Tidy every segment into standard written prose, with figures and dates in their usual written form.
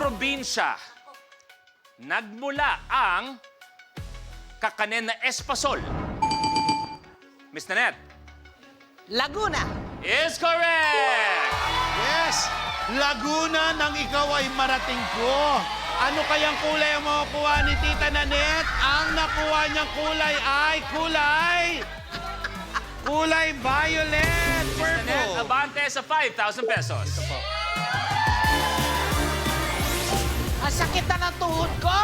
probinsya nagmula ang kakanin na espasol? Miss Nanette. Laguna. Is correct! Yes! Laguna nang ikaw ay marating ko. Ano kayang kulay ang makukuha ni Tita Nanette? Ang nakuha niyang kulay ay kulay violet. Nanette, Purple. abante sa 5,000 pesos. Ang sakit na ng tuhod ko.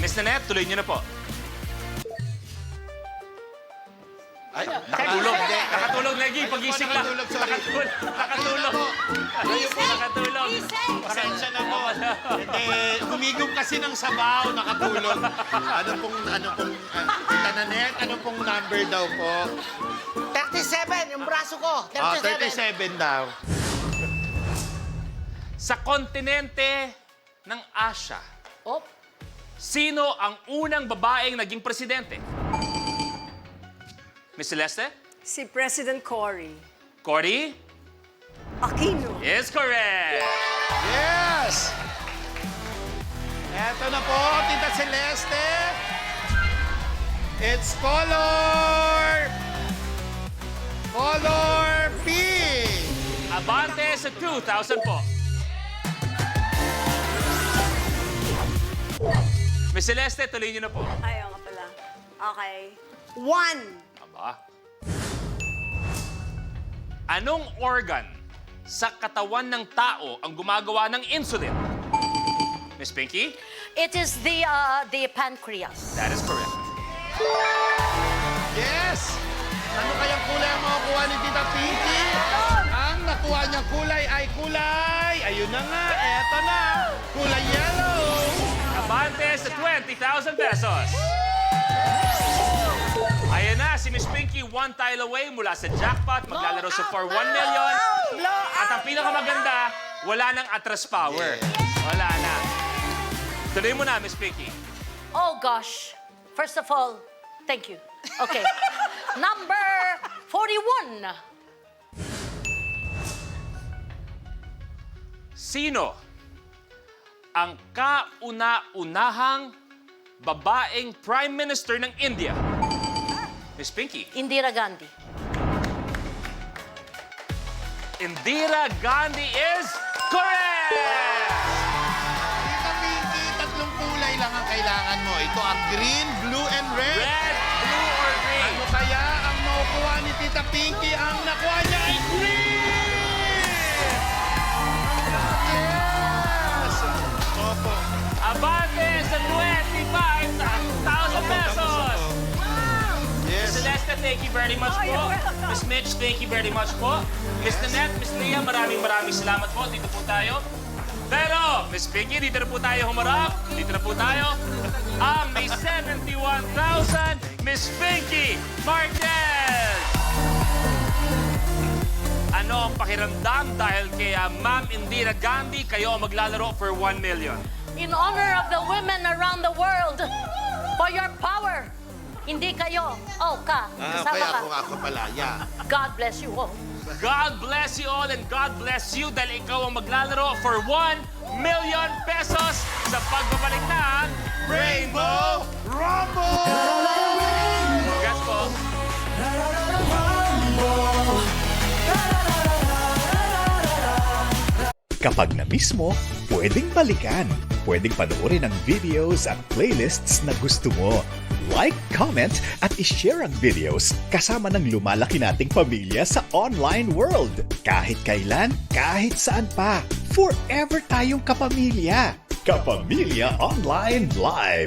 Miss Nanette, tuloy niyo na po. Ay, Nakatulog. Nakatulog, Negi. Pagising lang. Nakatulog, sorry. Nakatulog. Nakatulog. Pasensya na po. Hindi, humigop kasi ng sabaw, nakatulog. Ano pong, Tita Nanette, ano pong number daw po? 37, yung braso ko. 37 daw. Sa kontinente ng Asia, Oh, sino ang unang babaeng naging presidente? Miss Celeste? Si President Cory Cory? Aquino. Is correct! Yes! Eto na po, Tita Celeste. It's color pink. Abante sa 2,000 po. Miss Celeste, tuloy niyo na po. Ayaw nga pala. Okay. 1. Aba. Anong organ sa katawan ng tao ang gumagawa ng insulin? Miss Pinky? It is the pancreas. That is correct. Yes! Ano kayang kulay ang makukuha ni Tita Pinky? Ang nakuha niyang kulay ay ayun na nga, eto na. Kulay yellow. Abante sa 20,000 pesos. Ayan na, si Miss Pinky, one tile away mula sa jackpot. Maglalaro sa for 1 million. At ang pinakamaganda, wala nang atras power. Wala na. Tuloy mo na, Miss Pinky. Oh gosh. First of all, thank you. Okay. Number 41. Sino ang kauna-unahang babaeng Prime Minister ng India? Miss Pinky. Indira Gandhi. Indira Gandhi is correct! Tita Pinky, tatlong kulay lang ang kailangan mo. Ito ang green, blue, and red. Red, blue, or green? Ano kaya ang makukuha ni Tita Pinky? Ang nakuha niya ay green! Yes! Opo. Abante sa 25,000 pesos! Yes. Celeste, thank you very much po. Miss Mitch, thank you very much po. Miss Nanette, Miss Leah, maraming salamat po. Dito po tayo. Pero, Miss Pinky, dito na po tayo humarap. Dito na po tayo. Ang may 71,000, Miss Pinky Marquez! Ano ang pakiramdam dahil kay Ma'am Indira Gandhi, kayo ang maglalaro for 1 million? In honor of the women around the world, for your power. Hindi kayo. Oh, kasama Kaya ka. ako pala, yeah. God bless you all. God bless you all and God bless you dahil ikaw ang maglalaro for 1 million pesos sa pagbabalik ng Rainbow Rumble! Congrats po. Kapag na-miss mo, pwedeng balikan. Pwedeng panoorin ang videos at playlists na gusto mo. Like, comment, at ishare ang videos kasama ng lumalaki nating pamilya sa online world. Kahit kailan, kahit saan pa. Forever tayong kapamilya. Kapamilya Online Live.